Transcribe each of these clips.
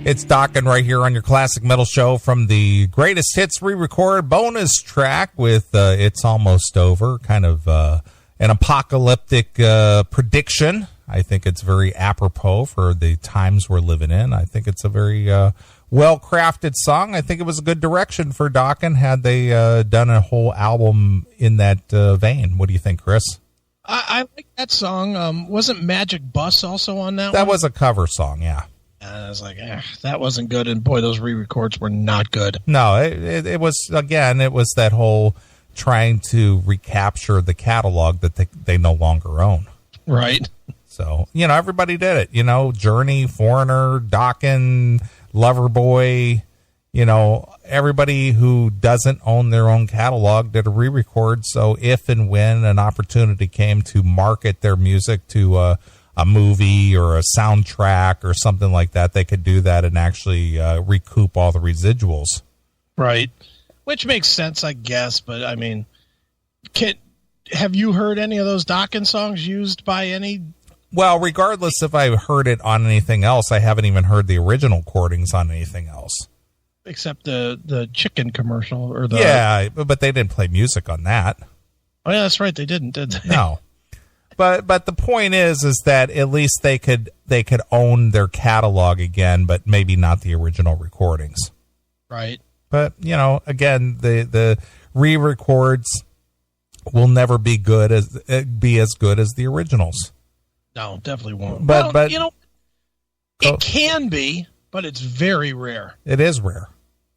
It's Dokken right here on your Classic Metal Show from the Greatest Hits re-record bonus track with It's Almost Over, kind of an apocalyptic prediction. I think it's very apropos for the times we're living in. I think it's a very well-crafted song. I think it was a good direction for Dokken had they done a whole album in that vein. What do you think, Chris? I like that song. Wasn't Magic Bus also on that one? That was a cover song, yeah. And I was like, that wasn't good. And boy, those re-records were not good. No, it was, again, it was that whole trying to recapture the catalog that they no longer own. Right. So, everybody did it. Journey, Foreigner, Dokken, Loverboy, everybody who doesn't own their own catalog did a re-record. So if and when an opportunity came to market their music to a movie or a soundtrack or something like that, they could do that and actually recoup all the residuals. Right. Which makes sense, I guess. But I mean, have you heard any of those Dokken songs used by any? Well, regardless if I heard it on anything else, I haven't even heard the original recordings on anything else. Except the chicken commercial or the. Yeah, but they didn't play music on that. Oh yeah, that's right. They didn't, did they? No. But the point is that at least they could own their catalog again, but maybe not the original recordings. Right. But again, the re-records will never be as good as the originals. No, definitely won't. But it can be, but it's very rare. It is rare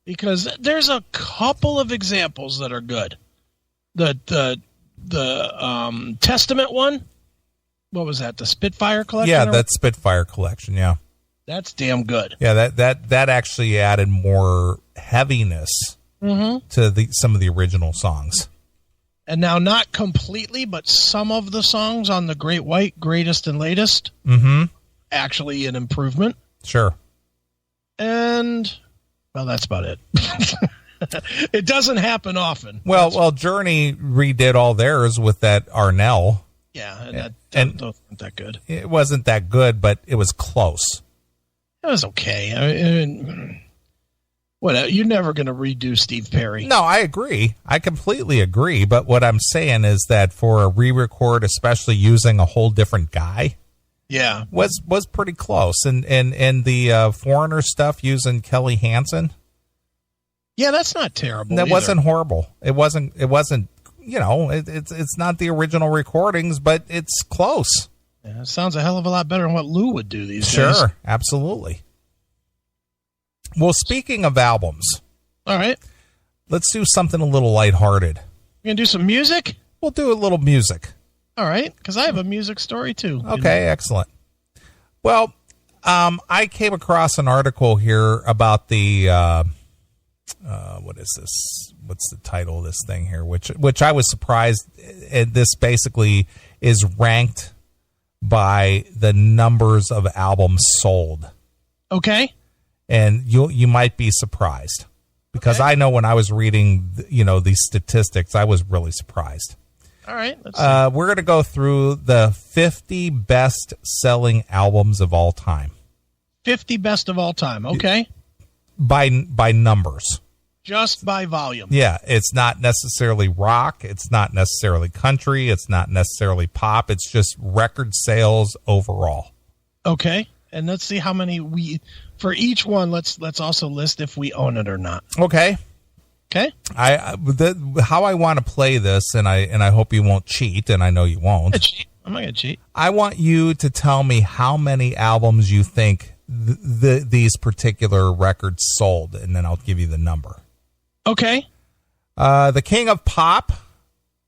because there's a couple of examples that are good. The Testament one. What was that? The Spitfire collection? Yeah, that Spitfire collection, yeah. That's damn good. Yeah, that actually added more heaviness to some of the original songs. And now not completely, but some of the songs on the Great White, Greatest and Latest, actually an improvement. Sure. And, well, that's about it. It doesn't happen often. Well, Journey redid all theirs with that Arnell. Yeah, and those weren't that good. It wasn't that good, but it was close. It was okay. I mean, what? You're never going to redo Steve Perry. No, I agree. I completely agree. But what I'm saying is that for a re-record, especially using a whole different guy, yeah, was pretty close. And the Foreigner stuff using Kelly Hansen. Yeah, that's not terrible. That wasn't horrible. It wasn't. It's not the original recordings, but it's close. Yeah, it sounds a hell of a lot better than what Lou would do these days. Sure, absolutely. Well, speaking of albums, all right, let's do something a little lighthearted. You gonna do some music? We'll do a little music. All right, because I have a music story too. Okay, excellent. Well, I came across an article here about the. What is this? What's the title of this thing here? Which I was surprised. This basically is ranked by the numbers of albums sold. Okay. And you might be surprised because I know when I was reading, these statistics, I was really surprised. All right. We're going to go through the 50 best selling albums of all time. 50 best of all time. Okay. By numbers. Just by volume. Yeah, it's not necessarily rock. It's not necessarily country. It's not necessarily pop. It's just record sales overall. Okay, and let's see how many for each one. Let's also list if we own it or not. Okay. Okay. How I want to play this, and I hope you won't cheat, and I know you won't. I'm not gonna cheat. I want you to tell me how many albums you think these particular records sold, and then I'll give you the number. Okay. The king of pop,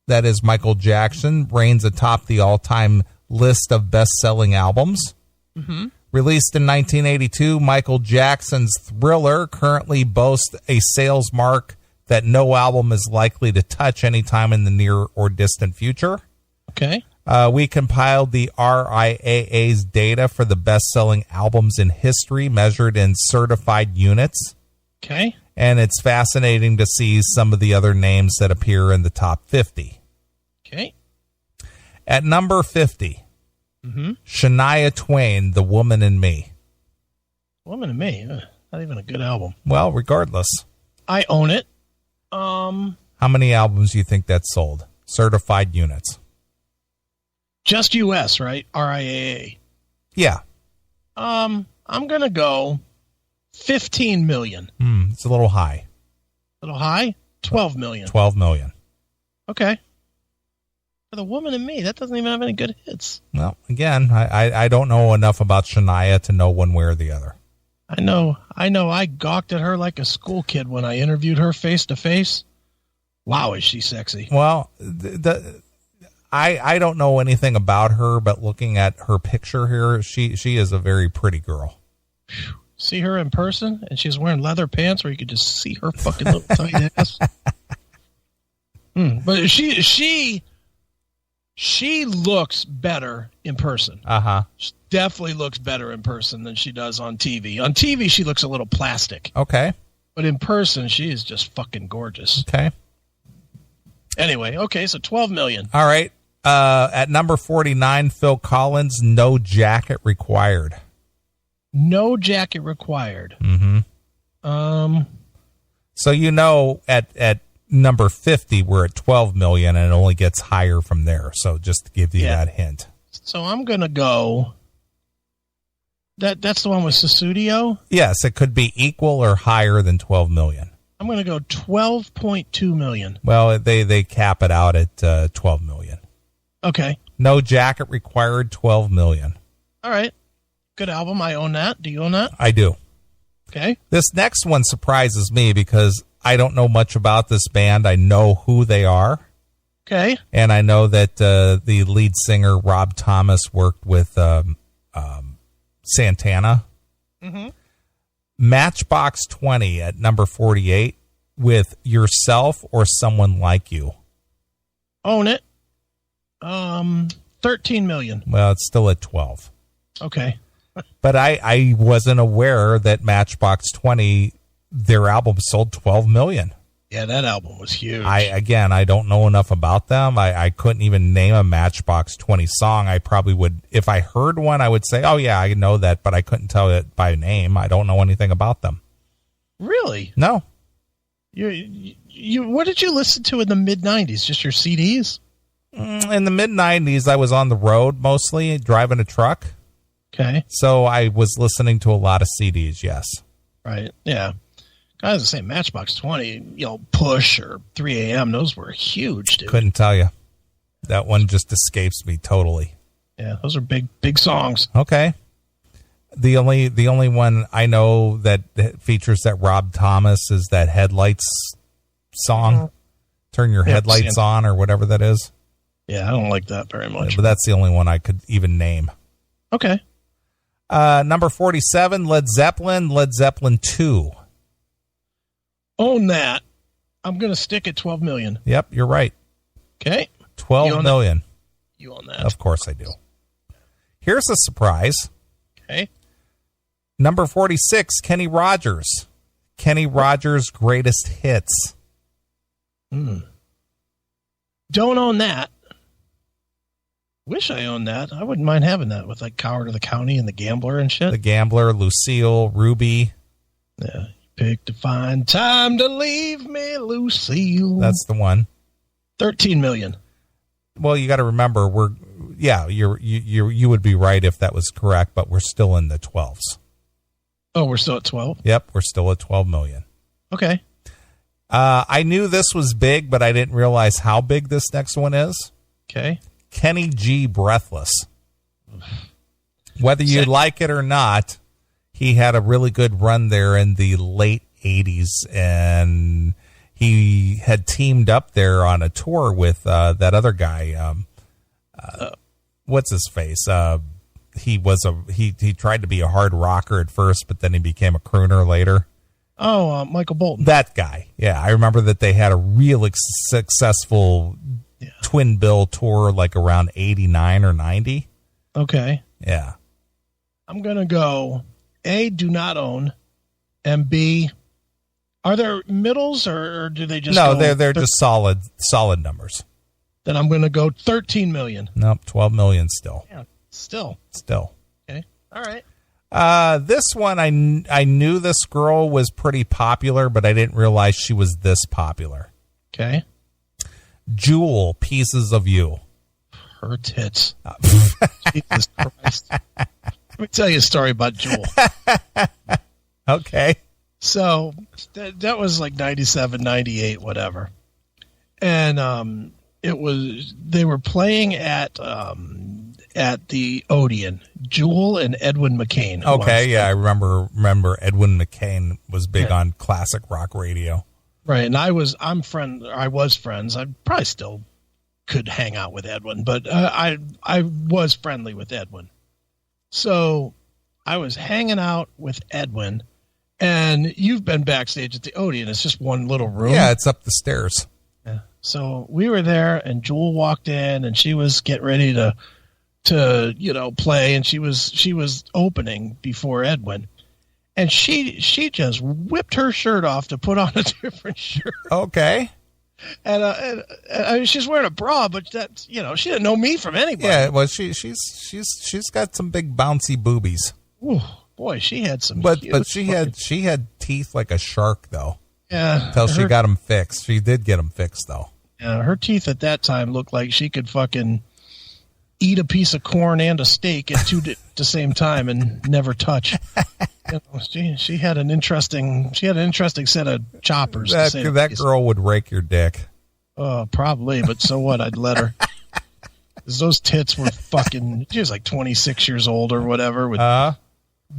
that is Michael Jackson, reigns atop the all-time list of best-selling albums. Mm-hmm. Released in 1982, Michael Jackson's Thriller currently boasts a sales mark that no album is likely to touch anytime in the near or distant future. Okay. We compiled the RIAA's data for the best-selling albums in history measured in certified units. Okay. And it's fascinating to see some of the other names that appear in the top 50. Okay. At number 50, Shania Twain, The Woman in Me. Woman and Me. Not even a good album. Well, regardless. I own it. How many albums do you think that sold? Certified units. Just U.S., right? RIAA. Yeah. I'm going to go 15 million. It's a little high. A little high? 12 million. 12 million. Okay. For The Woman and Me, that doesn't even have any good hits. Well, again, I don't know enough about Shania to know one way or the other. I know. I gawked at her like a school kid when I interviewed her face to face. Wow, is she sexy? Well, I don't know anything about her, but looking at her picture here, she is a very pretty girl. See her in person, and she's wearing leather pants where you could just see her fucking little tight ass. But she looks better in person. Uh-huh. She definitely looks better in person than she does on TV. On TV, she looks a little plastic. Okay. But in person, she is just fucking gorgeous. Okay. Anyway, okay, so 12 million. All right. At number 49, Phil Collins, No Jacket Required. No jacket required. Mm-hmm. So at number 50, we're at 12 million, and it only gets higher from there. So just to give you that hint. So I'm gonna go. That's the one with Susudio? Yes, it could be equal or higher than 12 million. I'm gonna go 12.2 million. Well, they cap it out at 12 million. Okay. No Jacket Required, 12 million. All right. Good album. I own that. Do you own that? I do. Okay. This next one surprises me because I don't know much about this band. I know who they are. Okay. And I know that the lead singer, Rob Thomas, worked with Santana. Mm-hmm. Matchbox 20 at number 48 with Yourself or Someone Like You. Own it. 13 million. Well, it's still at 12. Okay. But I wasn't aware that Matchbox 20, their album sold 12 million. Yeah, that album was huge. I don't know enough about them. I couldn't even name a Matchbox 20 song. I probably would, if I heard one, I would say, oh yeah, I know that, but I couldn't tell it by name. I don't know anything about them. Really? No. You what did you listen to in the mid-90s? Just your CDs? In the mid-90s, I was on the road mostly, driving a truck. Okay. So I was listening to a lot of CDs, yes. Right, yeah. I was going to say Matchbox 20, Push or 3 a.m., those were huge, dude. Couldn't tell you. That one just escapes me totally. Yeah, those are big songs. Okay. The only one I know that features that Rob Thomas is that Headlights song. Turn Your Headlights On or whatever that is. Yeah, I don't like that very much. But that's the only one I could even name. Okay. Number 47, Led Zeppelin 2. Own that. I'm going to stick at 12 million. Yep, you're right. Okay. 12 million. You own that. Of course I do. Here's a surprise. Okay. Number 46, Kenny Rogers. Kenny Rogers' Greatest Hits. Don't own that. Wish I owned that. I wouldn't mind having that with like Coward of the County and The Gambler and shit. The Gambler, Lucille, Ruby. Yeah. Pick to find time to leave me, Lucille. That's the one. 13 million. Well, you got to remember, you would be right if that was correct, but we're still in the 12s. Oh, we're still at 12? Yep, we're still at 12 million. Okay. I knew this was big, but I didn't realize how big this next one is. Okay. Kenny G Breathless. Whether you like it or not, he had a really good run there in the late 80s, and he had teamed up there on a tour with that other guy. What's his face? He tried to be a hard rocker at first, but then he became a crooner later. Oh, Michael Bolton. That guy. Yeah, I remember that they had a real successful twin bill tour like around 89 or 90. Okay. Yeah. I'm going to go A, do not own, and B, are there middles or do they just No, they're just solid numbers. Then I'm going to go 13 million. Nope, 12 million still. Yeah, still. Still. Okay. All right. This one, I knew this girl was pretty popular, but I didn't realize she was this popular. Okay. Jewel, Pieces of You. Her tits. Jesus Christ. Let me tell you a story about Jewel. Okay. So that was like 97, 98, whatever. And they were playing at the Odeon. Jewel and Edwin McCain. Okay, yeah, I remember Edwin McCain was big on classic rock radio. Right, and I was friends. I probably still could hang out with Edwin, but I was friendly with Edwin. So I was hanging out with Edwin, and you've been backstage at the Odeon. It's just one little room. Yeah, it's up the stairs. Yeah. So we were there, and Jewel walked in, and she was getting ready to play, and she was opening before Edwin. And she just whipped her shirt off to put on a different shirt. Okay. And I mean, she's wearing a bra, but that's, she didn't know me from anybody. Yeah, well, she's got some big bouncy boobies. Ooh, boy, she had some. But she had teeth like a shark though. Yeah. Until she got them fixed. She did get them fixed though. Yeah, her teeth at that time looked like she could fucking eat a piece of corn and a steak at the same time and never touch. She had an interesting set of choppers. That girl would rake your dick. Probably, but so what? I'd let her. 'Cause those tits were fucking. She was like 26 years old or whatever with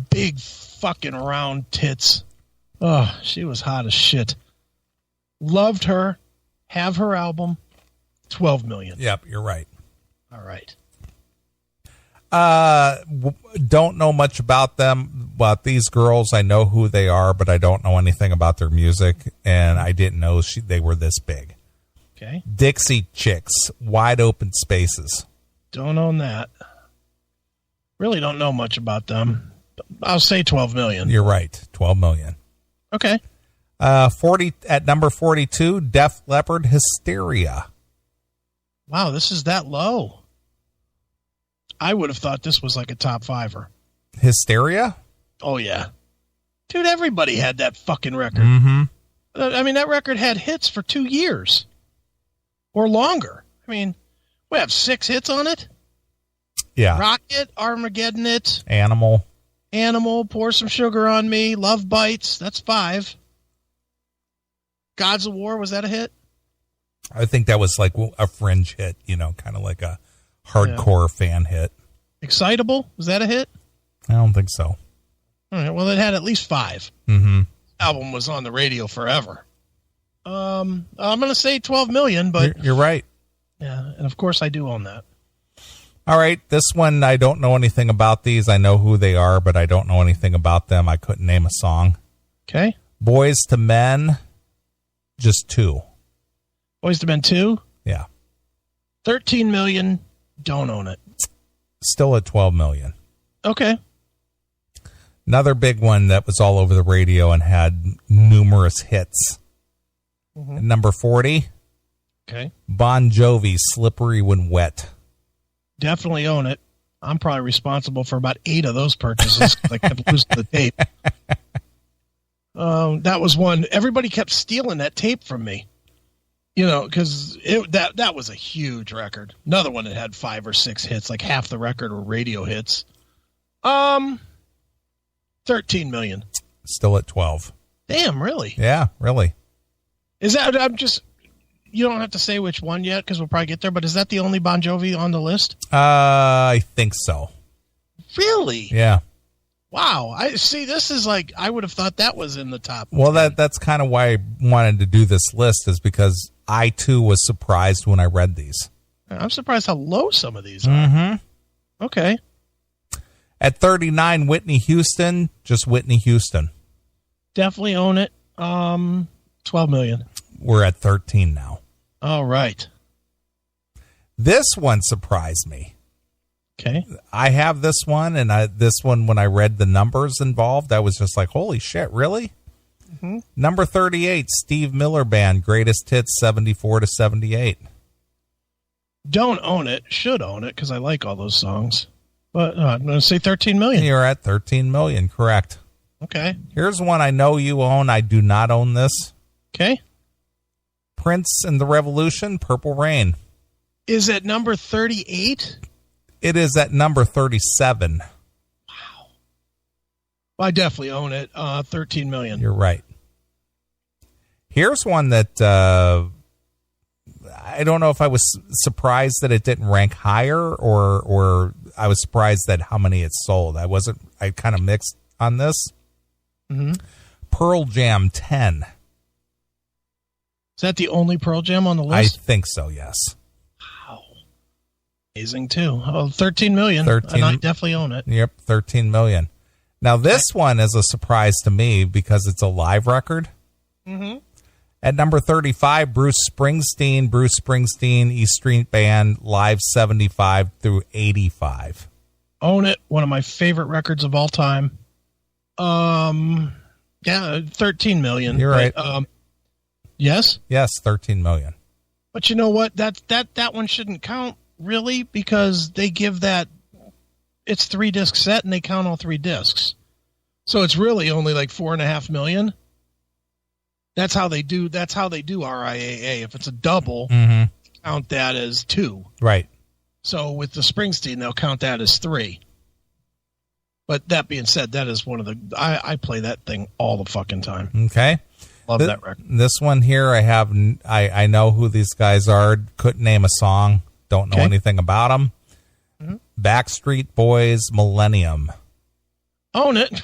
big fucking round tits. Oh, she was hot as shit. Loved her. Have her album. 12 million. Yep, you're right. All right. Don't know much about them, about these girls. I know who they are, but I don't know anything about their music, and I didn't know they were this big. Okay. Dixie Chicks, Wide Open Spaces. Don't own that. Really don't know much about them. I'll say 12 million. You're right, 12 million. Okay. 40 at number 42, Def Leppard Hysteria. Wow, this is that low. I would have thought this was like a top fiver. Hysteria? Oh, yeah. Dude, everybody had that fucking record. Mm-hmm. I mean, that record had hits for 2 years or longer. I mean, we have 6 hits on it. Yeah. Rocket, Armageddon It. Animal, Pour Some Sugar on Me. Love Bites. That's 5. Gods of War, was that a hit? I think that was like a fringe hit, kind of like a hardcore fan hit. Excitable, was that a hit? I don't think so. All right, well, it had at least 5. Mm-hmm. Album was on the radio forever. I'm going to say 12 million, but you're right. Yeah, and of course I do own that. All right, this one, I don't know anything about these. I know who they are, but I don't know anything about them. I couldn't name a song. Okay. Boys to Men, just 2. Boys to Men 2? Yeah. 13 million, don't own it. Still at 12 million. Okay. Another big one that was all over the radio and had numerous hits. Mm-hmm. Number 40. Okay. Bon Jovi, Slippery When Wet. Definitely own it. I'm probably responsible for about 8 of those purchases. I kept losing the tape. That was one. Everybody kept stealing that tape from me. Because that was a huge record. Another one that had 5 or 6 hits, like half the record were radio hits. 13 million. Still at 12. Damn, really? Yeah, really. Is that, you don't have to say which one yet because we'll probably get there, but is that the only Bon Jovi on the list? I think so. Really? Yeah. Wow. I see. This is like, I would have thought that was in the top. Well, that's kind of why I wanted to do this list, is because I too was surprised when I read these. I'm surprised how low some of these are. Mm-hmm. Okay. At 39, Whitney Houston, just Whitney Houston. Definitely own it. 12 million. We're at 13 now. All right. This one surprised me. Okay. I have this one, and this one, when I read the numbers involved, I was just like, holy shit, really? Mm-hmm. Number 38, Steve Miller Band, Greatest Hits 74 to 78. Don't own it. Should own it because I like all those songs. But I'm going to say 13 million. You're at 13 million, correct. Okay. Here's one I know you own. I do not own this. Okay. Prince and the Revolution, Purple Rain. Is it number 38? It is at number 37. Wow. Well, I definitely own it. 13 million. You're right. Here's one that I don't know if I was surprised that it didn't rank higher or I was surprised at how many it sold. I kind of mixed on this. Mm-hmm. Pearl Jam 10. Is that the only Pearl Jam on the I list? think so, yes. Wow. Amazing, too. Oh, 13 million. 13, and I definitely own it. Yep, 13 million. Now, this one is a surprise to me because it's a live record. Mm-hmm. At number 35, Bruce Springsteen, E Street Band, Live 75 through 85. Own it. One of my favorite records of all time. Yeah, 13 million. You're right. Yes? Yes, 13 million. But you know what? That one shouldn't count, really, because they give that... It's 3-disc set, and they count all 3 discs. So it's really only like 4.5 million. That's how they do RIAA. If it's a double, count that as 2. Right. So with the Springsteen, they'll count that as 3. But that being said, that is one of the... I play that thing all the fucking time. Okay. Love that record. This one here, I know who these guys are. Couldn't name a song. Don't know anything about them. Mm-hmm. Backstreet Boys, Millennium. Own it.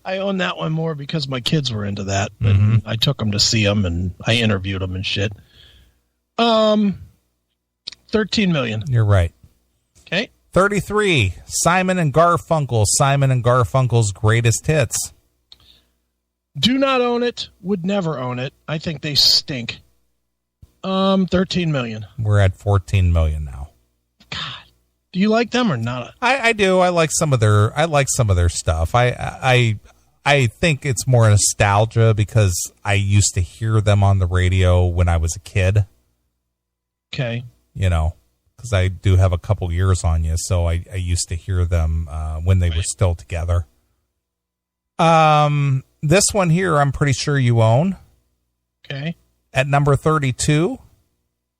I own that one more because my kids were into that. Mm-hmm. And I took them to see them, and I interviewed them and shit. 13 million. You're right. Okay. 33, Simon and Garfunkel, Simon and Garfunkel's Greatest Hits. Do not own it. Would never own it. I think they stink. 13 million. We're at 14 million now. God. Do you like them or not? I do. I like some of their stuff. I think it's more nostalgia because I used to hear them on the radio when I was a kid. Okay. You know, because I do have a couple years on you, so I used to hear them when they were still together. This one here, I'm pretty sure you own. Okay. At number 32,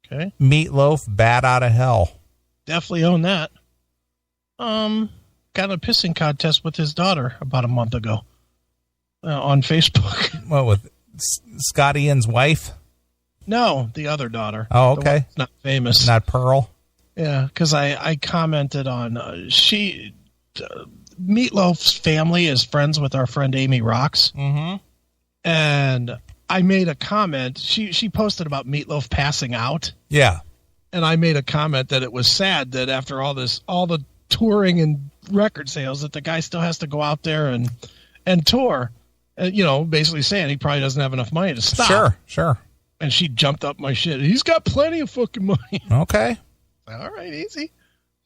okay, Meatloaf, Bat Out of Hell. Definitely own that. Got a pissing contest with his daughter about a month ago on Facebook. What, with Scott Ian's wife? No, the other daughter. Oh, okay. Not famous. Not Pearl? Yeah, because I commented on Meatloaf's family is friends with our friend Amy Rocks. Mm-hmm. And I made a comment. She posted about Meatloaf passing out. Yeah. And I made a comment that it was sad that after all the touring and record sales, that the guy still has to go out there and tour. Basically saying he probably doesn't have enough money to stop. Sure. And she jumped up my shit. He's got plenty of fucking money. Okay. All right, easy.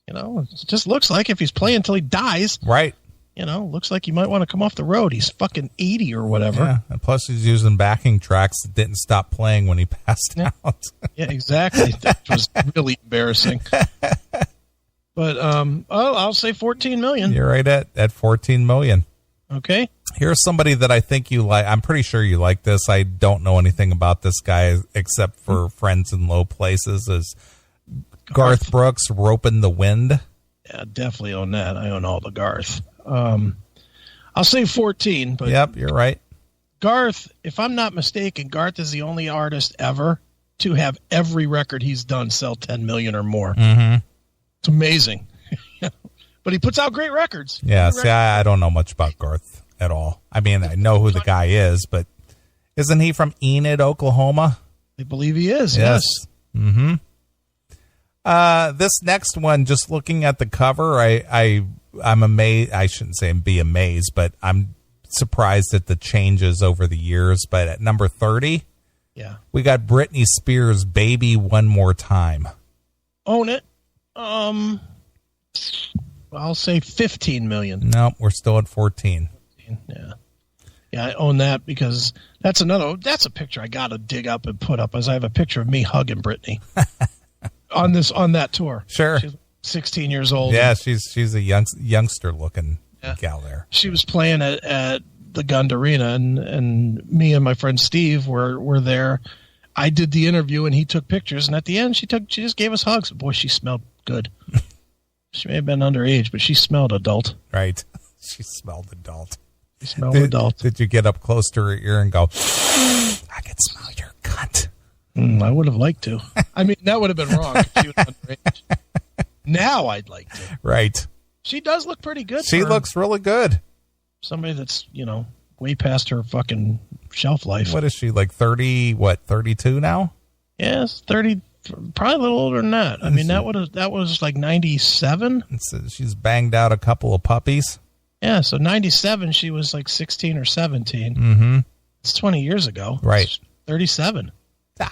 It just looks like if he's playing until he dies. Right. Looks like he might want to come off the road. He's fucking 80 or whatever. Yeah, and plus he's using backing tracks that didn't stop playing when he passed out. Yeah, exactly. That was really embarrassing. But I'll say 14 million. You're right at 14 million. Okay. Here's somebody that I think you like. I'm pretty sure you like this. I don't know anything about this guy except for Friends in Low Places. Is Garth Brooks, Ropin' the Wind? Yeah, definitely own that. I own all the Garth. I'll say 14. But yep, you're right. Garth, if I'm not mistaken, Garth is the only artist ever to have every record he's done sell 10 million or more. Mm-hmm. It's amazing. But he puts out great records. Yeah, see, I don't know much about Garth at all. I mean, I know who the guy is, but isn't he from Enid, Oklahoma? I believe he is, yes. Mm-hmm. This next one, just looking at the cover, I'm amazed. I shouldn't say be amazed, but I'm surprised at the changes over the years. But at number 30, yeah, we got Britney Spears' "Baby One More Time." Own it. I'll say 15 million. No, we're still at 14. Yeah, I own that because that's a picture I got to dig up and put up, as I have a picture of me hugging Britney on that tour. Sure. She's 16 years old. Yeah, she's a youngster looking gal there. She was playing at the Gund Arena, and me and my friend Steve were there. I did the interview, and he took pictures, and at the end, she just gave us hugs. Boy, she smelled good. She may have been underage, but she smelled adult. Right. She smelled adult. She smelled adult. Did you get up close to her ear and go, I can smell your cunt? I would have liked to. I mean, that would have been wrong if she was underage. Now I'd like to. Right. She does look pretty good. She looks really good. Somebody that's, way past her fucking shelf life. What is she, like 30, 32 now? Yes, 30, probably a little older than that. I mean, that was like 97. She's banged out a couple of puppies. Yeah, so 97, she was like 16 or 17. Mm-hmm. It's 20 years ago. Right. It's 37.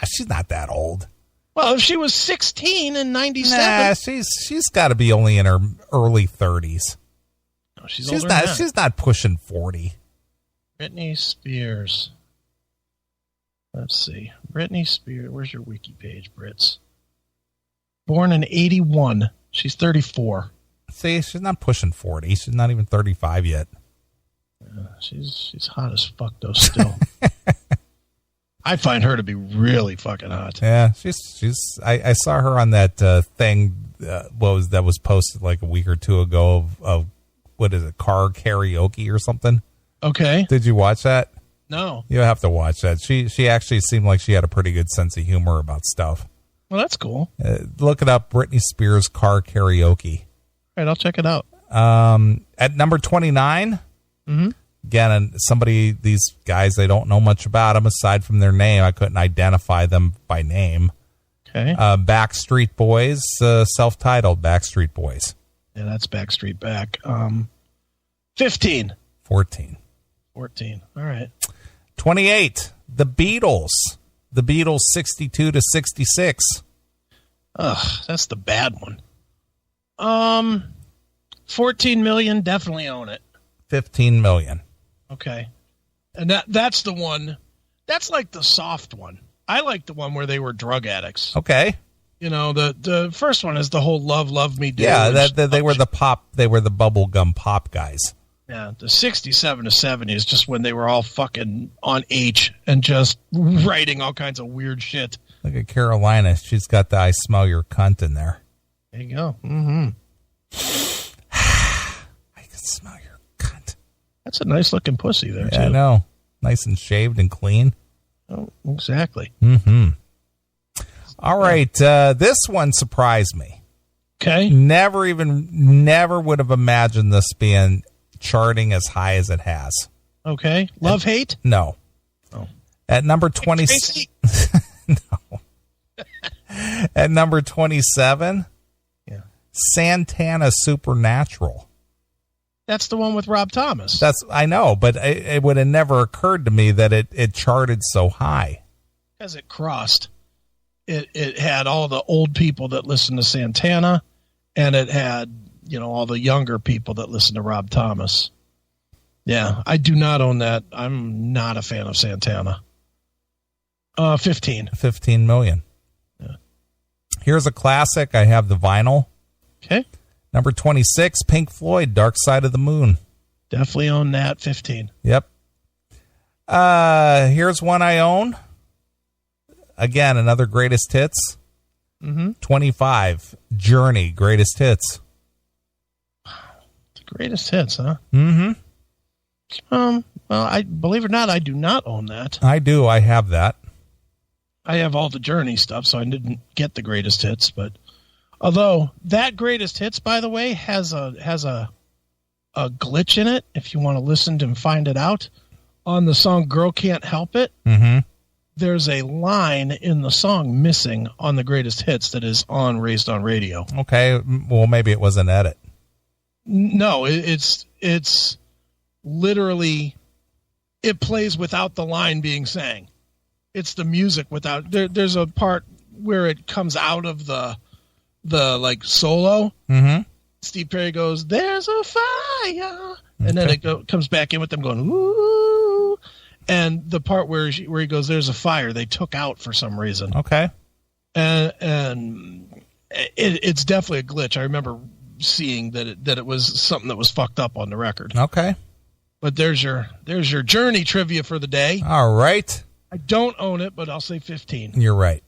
She's not that old. Well, if she was 16 in 97. Nah, she's got to be only in her early 30s. No, she's older than that. She's not pushing 40. Britney Spears. Let's see. Britney Spears. Where's your wiki page, Brits? Born in 81. She's 34. See, she's not pushing 40. She's not even 35 yet. She's hot as fuck, though, still. I find her to be really fucking hot. Yeah, she's. I saw her on that thing. That was posted like a week or two ago of what is it, car karaoke or something? Okay. Did you watch that? No. You have to watch that. She actually seemed like she had a pretty good sense of humor about stuff. Well, that's cool. Look it up, Britney Spears car karaoke. All right, I'll check it out. At number 29. Mm-hmm. Again, these guys, they don't know much about them aside from their name. I couldn't identify them by name. Okay. Backstreet Boys, self-titled Backstreet Boys. Yeah, that's Backstreet Back. 15. 14. All right. 28. The Beatles. The Beatles 62 to 66. Ugh, that's the bad one. 14 million, definitely own it. 15 million. Okay. And that's the one. That's like the soft one. I like the one where they were drug addicts. Okay. The first one is the whole love me do. Yeah, they were the pop. They were the bubblegum pop guys. Yeah, the 67 to 70 is just when they were all fucking on H and just writing all kinds of weird shit. Look at Carolina. She's got the I smell your cunt in there. There you go. Mm-hmm. I can smell your cunt. That's a nice looking pussy there, too. I know. Nice and shaved and clean. Oh, exactly. Mm-hmm. All right. This one surprised me. Okay. Never would have imagined this being charting as high as it has. Okay. Love, hate? No. Oh. At number 20. No. At number 27. Yeah. Santana Supernatural. That's the one with Rob Thomas. I know, but it would have never occurred to me that it charted so high. Because it crossed. It had all the old people that listened to Santana, and it had, all the younger people that listen to Rob Thomas. Yeah, I do not own that. I'm not a fan of Santana. 15. 15 million. Yeah. Here's a classic. I have the vinyl. Okay. Number 26, Pink Floyd, Dark Side of the Moon. Definitely own that. 15. Yep. Here's one I own. Again, another greatest hits. Mm-hmm. 25, Journey, greatest hits. The greatest hits, huh? Mm-hmm. Well, I believe it or not, I do not own that. I do. I have that. I have all the Journey stuff, so I didn't get the greatest hits. But although that greatest hits, by the way, has a glitch in it. If you want to listen to and find it out, on the song "Girl Can't Help It," mm-hmm. there's a line in the song missing on the greatest hits that is on Raised on Radio. Okay, well maybe it was an edit. No, it's literally, it plays without the line being sang. It's the music without. There's a part where it comes out of the like solo. Mm-hmm. Steve Perry goes, "There's a fire," and then it comes back in with them going, "Ooh," and the part where he goes, "There's a fire," they took out for some reason. Okay, and It's definitely a glitch. I remember seeing that it was something that was fucked up on the record. Okay. But there's your Journey trivia for the day. All right. I don't own it, but I'll say 15. You're right.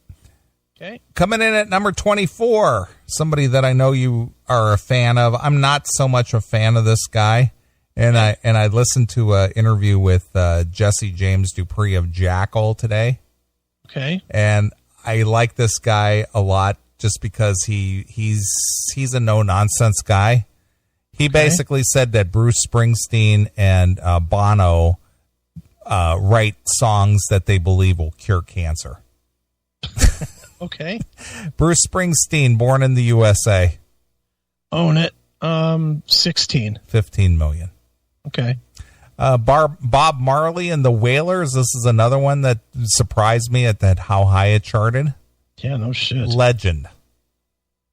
Okay. Coming in at number 24, somebody that I know you are a fan of. I'm not so much a fan of this guy. And I listened to an interview with Jesse James Dupree of Jackal today. Okay. And I like this guy a lot just because he's a no-nonsense guy. He basically said that Bruce Springsteen and Bono write songs that they believe will cure cancer. Okay. Bruce Springsteen, born in the USA. Own it. 16. 15 million. Okay. Bob Marley and the Wailers. This is another one that surprised me at that how high it charted. Yeah, no shit. Legend.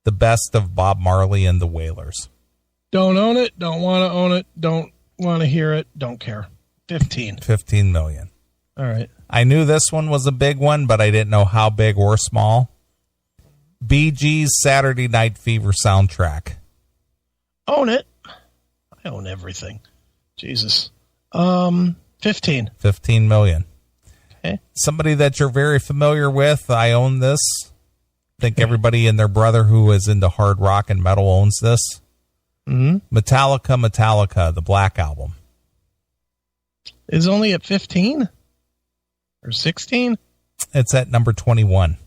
The best of Bob Marley and the Wailers. Don't own it. Don't want to own it. Don't want to hear it. Don't care. 15. 15 million. All right. I knew this one was a big one, but I didn't know how big or small. Bee Gees' Saturday Night Fever soundtrack. Own it. I own everything. Jesus. 15. 15 million. Okay. Somebody that you're very familiar with. I own this. I think everybody and their brother who is into hard rock and metal owns this. Mm-hmm. Metallica, the Black Album. Is only at 15 or 16? It's at number 21.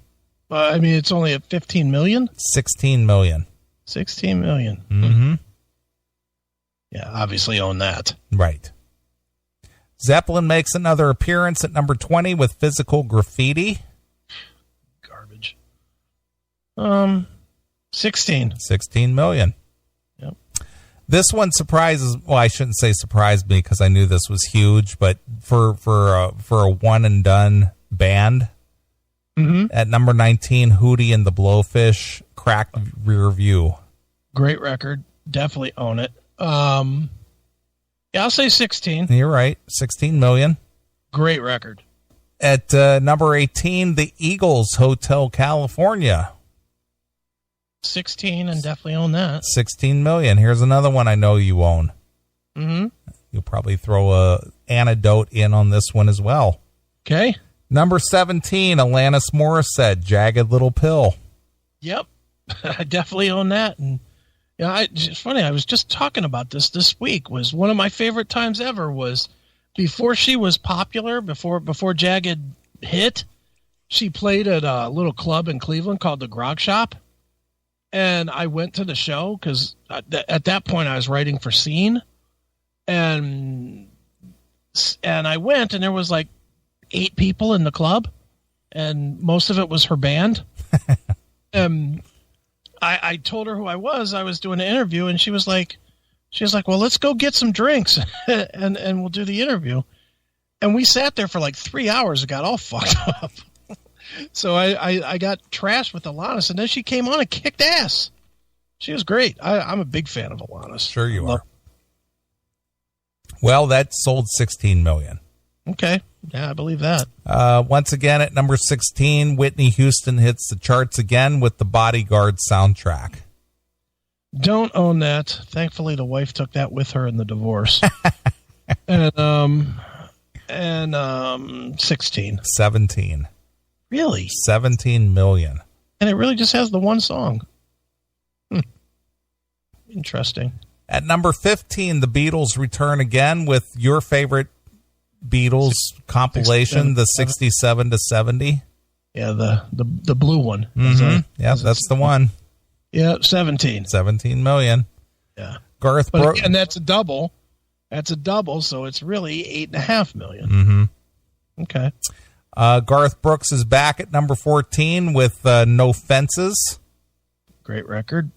I mean, it's only at 15 million? 16 million. 16 million. Mm-hmm. Yeah, obviously own that. Right. Zeppelin makes another appearance at number 20 with Physical Graffiti. Garbage. 16. 16 million. Yep. This one surprises, well, I shouldn't say surprised me because I knew this was huge, but for a one and done band, at number 19, Hootie and the Blowfish, Cracked Rear View. Great record. Definitely own it. Yeah, I'll say 16. You're right. 16 million. Great record. At number 18, the Eagles, Hotel California. 16 and definitely own that. 16 million. Here's another one I know you own. Mm-hmm. You'll probably throw a anecdote in on this one as well. Okay. Number 17, Alanis Morissette, Jagged Little Pill. Yep. I definitely own that. And yeah, it's funny. I was just talking about this week. Was one of my favorite times ever was before she was popular, before Jagged hit, she played at a little club in Cleveland called the Grog Shop. And I went to the show because at that point I was writing for Scene. And I went and there was like 8 people in the club. And most of it was her band. I told her who I was doing an interview, and she was like, well, let's go get some drinks and we'll do the interview. And we sat there for like 3 hours and got all fucked up. So I got trashed with Alanis, and then she came on and kicked ass. She was great. I'm a big fan of Alanis. Sure you are. Well, that sold 16 million. Okay. Yeah, I believe that. Once again, at number 16, Whitney Houston hits the charts again with the Bodyguard soundtrack. Don't own that. Thankfully, the wife took that with her in the divorce. and 16. 17. Really? 17 million. And it really just has the one song. Interesting. At number 15, the Beatles return again with your favorite Beatles compilation, the 67 to 70. Yeah, the blue one. Mm-hmm. Yeah, that's the one. Yeah, 17. 17 million. Yeah. Garth Brooks. And that's a double. That's a double, so it's really 8.5 million. Mm-hmm. Okay. Garth Brooks is back at number 14 with No Fences. Great record.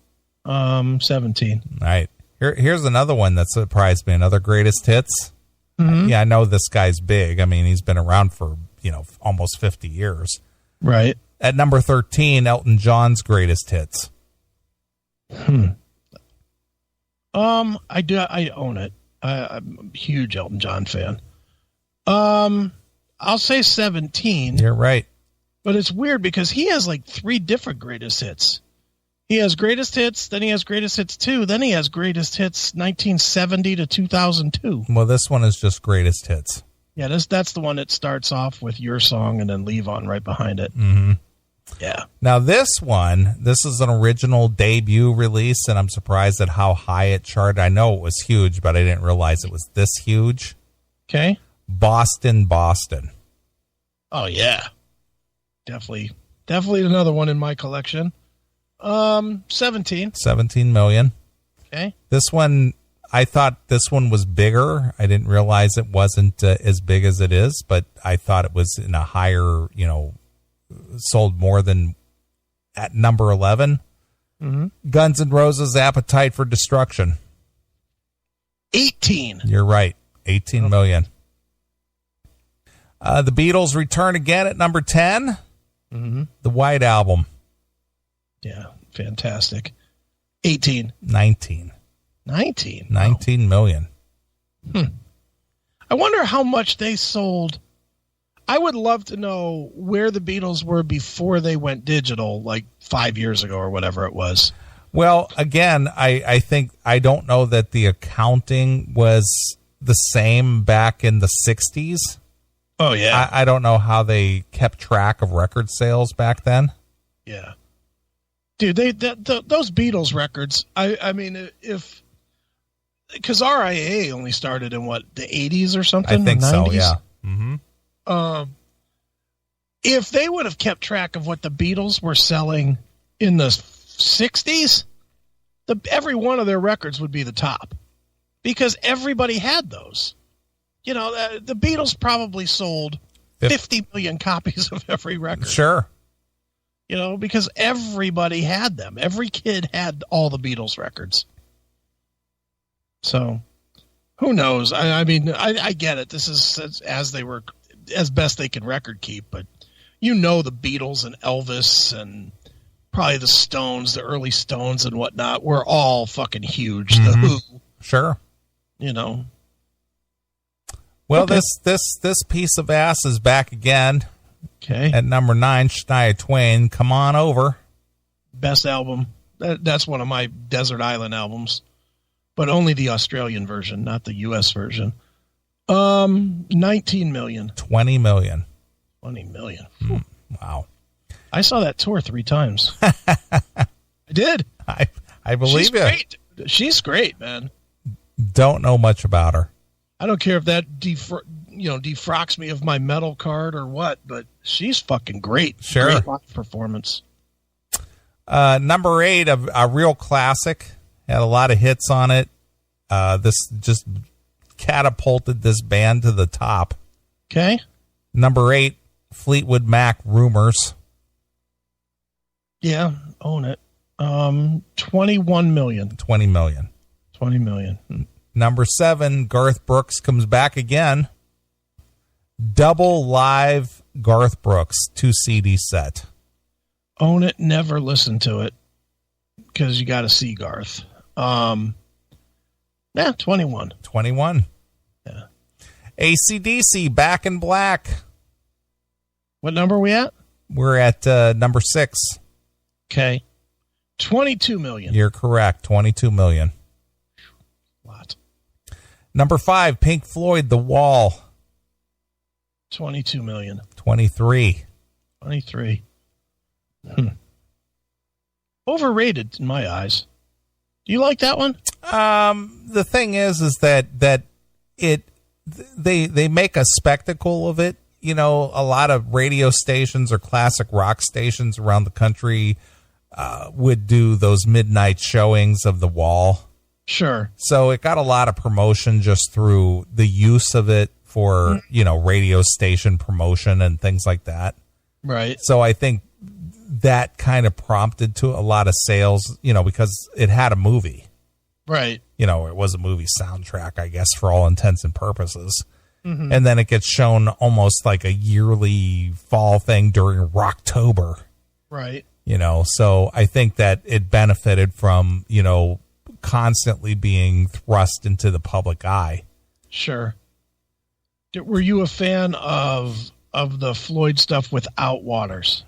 17. All right. Here's another one that surprised me. Another greatest hits. Mm-hmm. Yeah, I know this guy's big. I mean, he's been around for, almost 50 years. Right. At number 13, Elton John's greatest hits. I own it. I'm a huge Elton John fan. I'll say 17. You're right. But it's weird because he has like 3 different greatest hits. He has greatest hits, then he has greatest hits 2, then he has greatest hits 1970 to 2002. Well, this one is just greatest hits. Yeah, that's the one that starts off with Your Song and then Leave On right behind it. Mm-hmm. Yeah. Now this is an original debut release, and I'm surprised at how high it charted. I know it was huge, but I didn't realize it was this huge. Okay. Boston, Boston. Oh, yeah. Definitely another one in my collection. 17 million. Okay. This one, I thought this one was bigger. I didn't realize it wasn't as big as it is, but I thought it was in a higher, sold more than at number 11. Mm-hmm. Guns N' Roses' Appetite for Destruction. 18. You're right. 18 million. The Beatles return again at number 10. Mm-hmm. The White Album. Yeah, fantastic. 18. 19 million. I wonder how much they sold. I would love to know where the Beatles were before they went digital, like 5 years ago or whatever it was. Well, again, I think I don't know that the accounting was the same back in the 60s. Oh, yeah. I don't know how they kept track of record sales back then. Yeah. Dude, those Beatles records, I mean, because RIA only started in the 80s or something? I think so, 90s? yeah. Mm-hmm. If they would have kept track of what the Beatles were selling in the 60s, every one of their records would be the top because everybody had those. The Beatles probably sold 50 million copies of every record. Sure. Because everybody had them. Every kid had all the Beatles records. So, who knows? I mean, I get it. This is as best they can record keep, but the Beatles and Elvis and probably the Stones, the early Stones and whatnot, were all fucking huge. Mm-hmm. The Who. Sure. Well, okay. this piece of ass is back again. Okay. At number 9, Shania Twain, Come On Over. Best album. That's one of my Desert Island albums, but only the Australian version, not the U.S. version. 19 million. 20 million. 20 million. Wow. I saw that tour 3 times. I did. I believe you. Great. She's great, man. Don't know much about her. I don't care if that defrocks me of my metal card or what, but she's fucking great. Sure. Great live performance. Number 8, a real classic. Had a lot of hits on it. This just catapulted this band to the top. Okay. Number 8, Fleetwood Mac, Rumors. Yeah, own it. 21 million. 20 million. 20 million. Number 7, Garth Brooks comes back again. Double live Garth Brooks 2 CD set. Own it. Never listen to it because you got to see Garth. 21. 21. Yeah. AC/DC, Back in Black. What number are we at? We're at number 6. Okay. 22 million. You're correct. 22 million. Lot. Number 5, Pink Floyd, The Wall. 22 million. 23. 23. Overrated in my eyes. Do you like that one? The thing is that they make a spectacle of it. A lot of radio stations or classic rock stations around the country would do those midnight showings of The Wall. Sure. So it got a lot of promotion just through the use of it for, radio station promotion and things like that. Right. So I think that kind of prompted to a lot of sales, because it had a movie. Right. It was a movie soundtrack, I guess, for all intents and purposes. Mm-hmm. And then it gets shown almost like a yearly fall thing during Rocktober. Right. So I think that it benefited from, constantly being thrust into the public eye. Sure. Were you a fan of the Floyd stuff without Waters?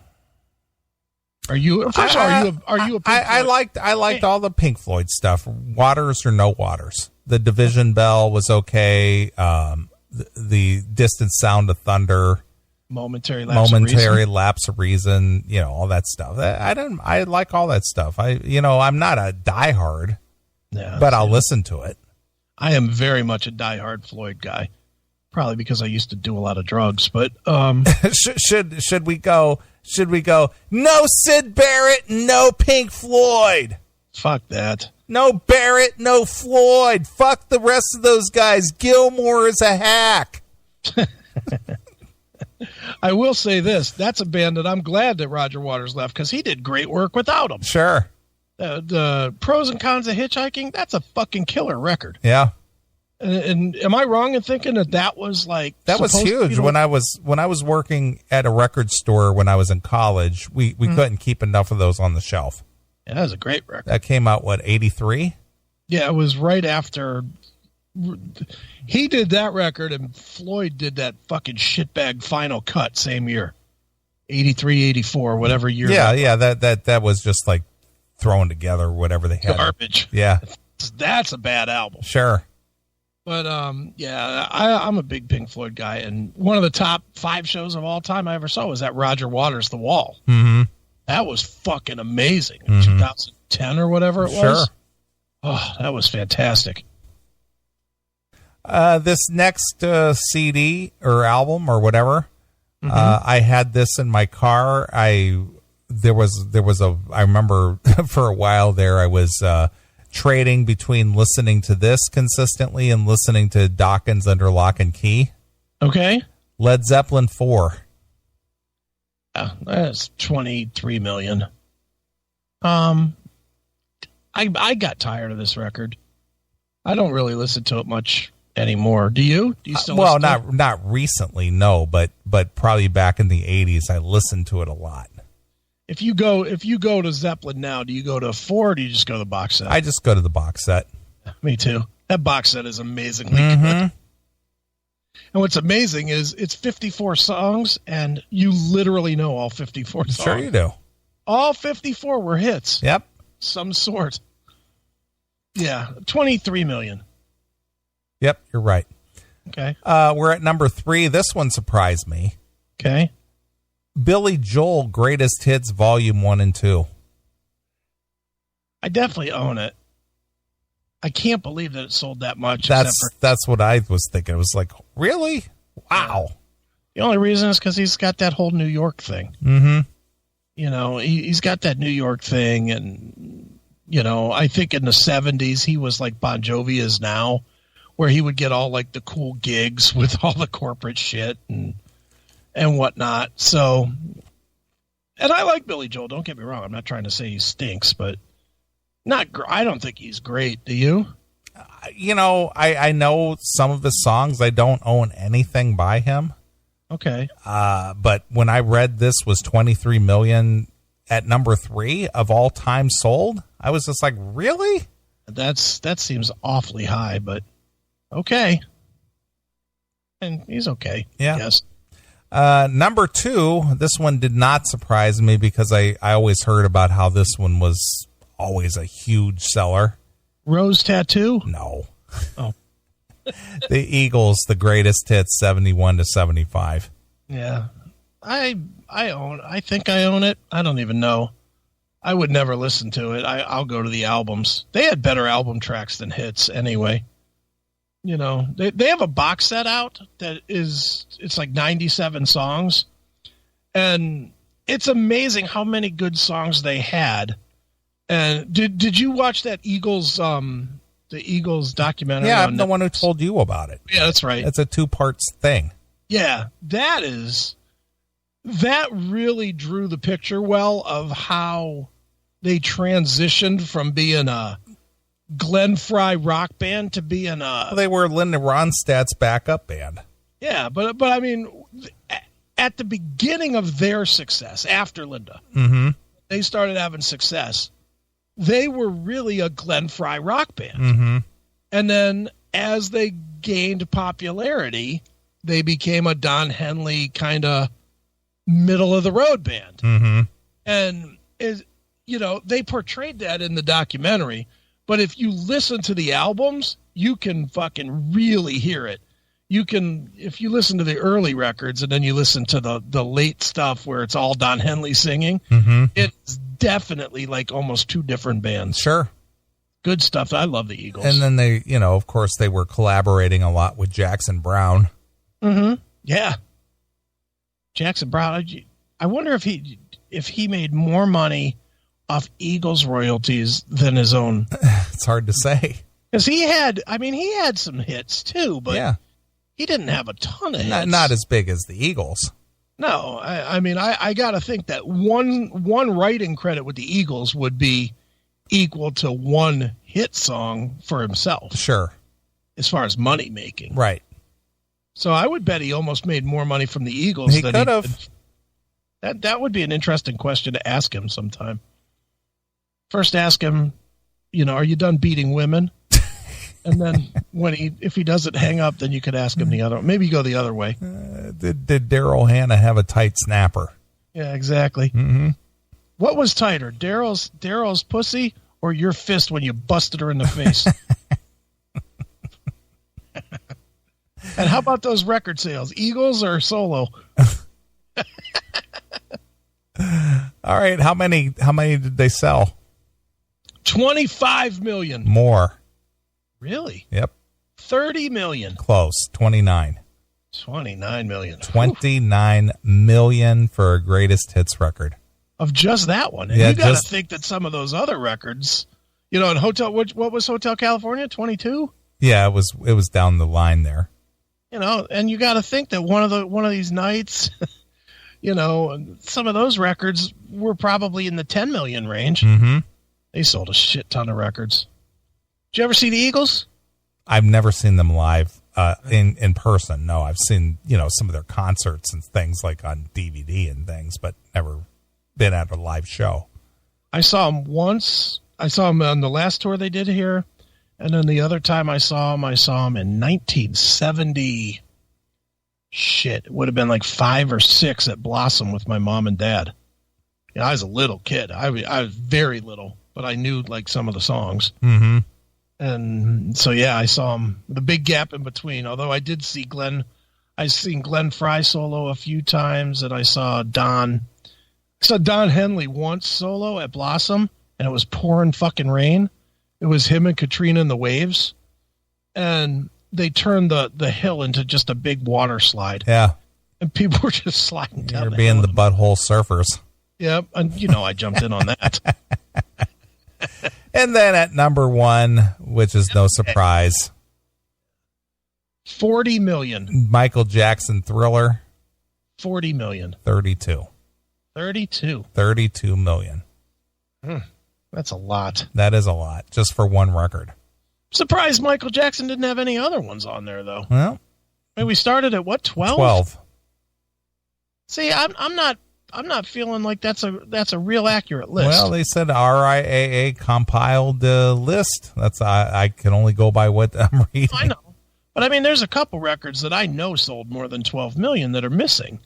Are you? First of all, are you a Pink Floyd? I liked all the Pink Floyd stuff. Waters or no Waters. The Division Bell was okay. The Distant Sound of Thunder. Momentary lapse of reason. You know, all that stuff. I like all that stuff. I'm not a diehard, but I'll listen to it. I am very much a diehard Floyd guy. Probably because I used to do a lot of drugs, but should we go? No Syd Barrett, no Pink Floyd. Fuck that. No Barrett, no Floyd. Fuck the rest of those guys. Gilmore is a hack. I will say this. That's a band that I'm glad that Roger Waters left because he did great work without them. Sure. The Pros and Cons of Hitchhiking, that's a fucking killer record. Yeah. And am I wrong in thinking that was like was huge when I was working at a record store when I was in college? We couldn't keep enough of those on the shelf. Yeah, that was a great record. That came out 83? Yeah, it was right after he did that record and Floyd did that fucking shitbag Final Cut same year. 83, 84, whatever year. Yeah, that was just like thrown together whatever they had. Garbage. Yeah. That's a bad album. Sure. But, I'm a big Pink Floyd guy, and one of the top 5 shows of all time I ever saw was that Roger Waters' The Wall. Mm-hmm. That was fucking amazing. In 2010 or whatever it was. Sure. Oh, that was fantastic. This next CD or album or whatever, I had this in my car. I remember for a while there I was trading between listening to this consistently and listening to Dawkins Under Lock and Key. Okay. Led Zeppelin 4. Yeah, that's 23 million. I got tired of this record. I don't really listen to it much anymore. Do you? Do you still? Well, not recently, no, but probably back in the 80s, I listened to it a lot. If you go to Zeppelin now, do you go to 4 or do you just go to the box set? I just go to the box set. Me too. That box set is amazingly good. And what's amazing is it's 54 songs, and you literally know all 54 songs. Sure you do. All 54 were hits. Yep. Some sort. Yeah, 23 million. Yep, you're right. Okay. We're at number 3. This one surprised me. Okay. Billy Joel Greatest Hits Volume 1 and 2. I definitely own it. I can't believe that it sold that much. That's what I was thinking. It was like, really? Wow. The only reason is because he's got that whole New York thing. Mm-hmm. You know, he's got that New York thing. And, you know, I think in the 70s, he was like Bon Jovi is now, where he would get all like the cool gigs with all the corporate shit and whatnot. So, and I like Billy Joel. Don't get me wrong. I'm not trying to say he stinks, but I don't think he's great. Do you? You know, I know some of his songs. I don't own anything by him. Okay. But when I read this was 23 million at number 3 of all time sold, I was just like, really? That seems awfully high, but okay. And he's okay. Yeah. Yes. Number 2, this one did not surprise me because I always heard about how this one was always a huge seller. Rose Tattoo? No. Oh. The Eagles, The Greatest Hits, 71 to 75. Yeah. I think I own it. I don't even know. I would never listen to it. I'll go to the albums. They had better album tracks than hits anyway. You know, they have a box set out it's like 97 songs. And it's amazing how many good songs they had. And did you watch that Eagles the Eagles documentary? Yeah, I'm the one who told you about it. Yeah, that's right. It's a 2-parts thing. Yeah, that really drew the picture well of how they transitioned from being a Glenn Frey rock band to being they were Linda Ronstadt's backup band. Yeah, but I mean, at the beginning of their success, after Linda, they started having success. They were really a Glenn Frey rock band. Mm-hmm. And then as they gained popularity, they became a Don Henley kind of middle of the road band. Mm-hmm. And is, they portrayed that in the documentary, but if you listen to the albums, you can fucking really hear it. You can, if you listen to the early records and then you listen to the late stuff where it's all Don Henley singing, it's definitely like almost two different bands. Sure. Good stuff. I love the Eagles. And then they, of course, they were collaborating a lot with Jackson Browne. Yeah. Jackson Browne. I wonder if he made more money off Eagles royalties than his own. It's hard to say. Because he had some hits too, but yeah. He didn't have a ton of hits. Not as big as the Eagles. No, I got to think that one writing credit with the Eagles would be equal to one hit song for himself. Sure. As far as money making. Right. So I would bet he almost made more money from the Eagles than he could have. That would be an interesting question to ask him sometime. First ask him, are you done beating women? And then if he doesn't hang up, then you could ask him the other. Maybe go the other way. Did Daryl Hannah have a tight snapper? Yeah, exactly. Mm-hmm. What was tighter, Daryl's pussy or your fist when you busted her in the face? And how about those record sales, Eagles or solo? All right, how many did they sell? 25 million. More. Really? Yep. 30 million. Close. 29. 29 million. 29 million for a greatest hits record. Of just that one. And you got to think that some of those other records, in what was Hotel California? 22? Yeah, it was down the line there. And you got to think that one of these nights, some of those records were probably in the 10 million range. Mm-hmm. They sold a shit ton of records. Did you ever see the Eagles? I've never seen them live in person. No, I've seen, some of their concerts and things like on DVD and things, but never been at a live show. I saw them once. I saw them on the last tour they did here. And then the other time I saw them in 1970. Shit, it would have been like 5 or 6 at Blossom with my mom and dad. I was a little kid. I was very little, but I knew like some of the songs. Mm-hmm. And so, yeah, I saw him, the big gap in between. Although I did see I've seen Glenn Frey solo a few times, and I saw Don Henley once solo at Blossom, and it was pouring fucking rain. It was him and Katrina and the Waves, and they turned the hill into just a big water slide. Yeah. And people were just sliding down. You're being the butthole surfers. Yep, and I jumped in on that. And then at number 1, which is no surprise, 40 million. Michael Jackson Thriller. 40 million. 32 million. That's a lot. That is a lot, just for one record. Surprised Michael Jackson didn't have any other ones on there, though. Well, we started at what, 12? 12. See, I'm not feeling like that's a real accurate list. Well, they said RIAA compiled list. That's I can only go by what I'm reading. I know, but there's a couple records that I know sold more than 12 million that are missing.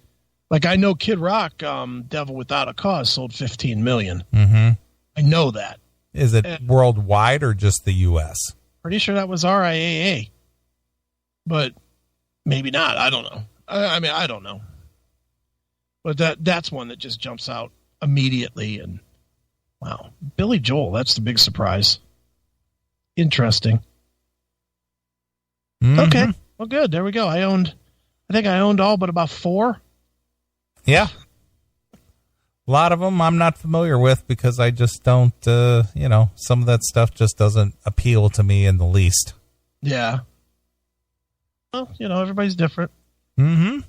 Like I know Kid Rock, "Devil Without a Cause" sold 15 million. Mm-hmm. I know that. Is it worldwide or just the U.S.? Pretty sure that was RIAA, but maybe not. I don't know. I don't know. But that's one that just jumps out immediately. And wow, Billy Joel, that's the big surprise. Interesting. Mm-hmm. Okay, well, good. There we go. I think I owned all but about 4. Yeah. A lot of them I'm not familiar with because I just don't, some of that stuff just doesn't appeal to me in the least. Yeah. Well, everybody's different. Mm-hmm.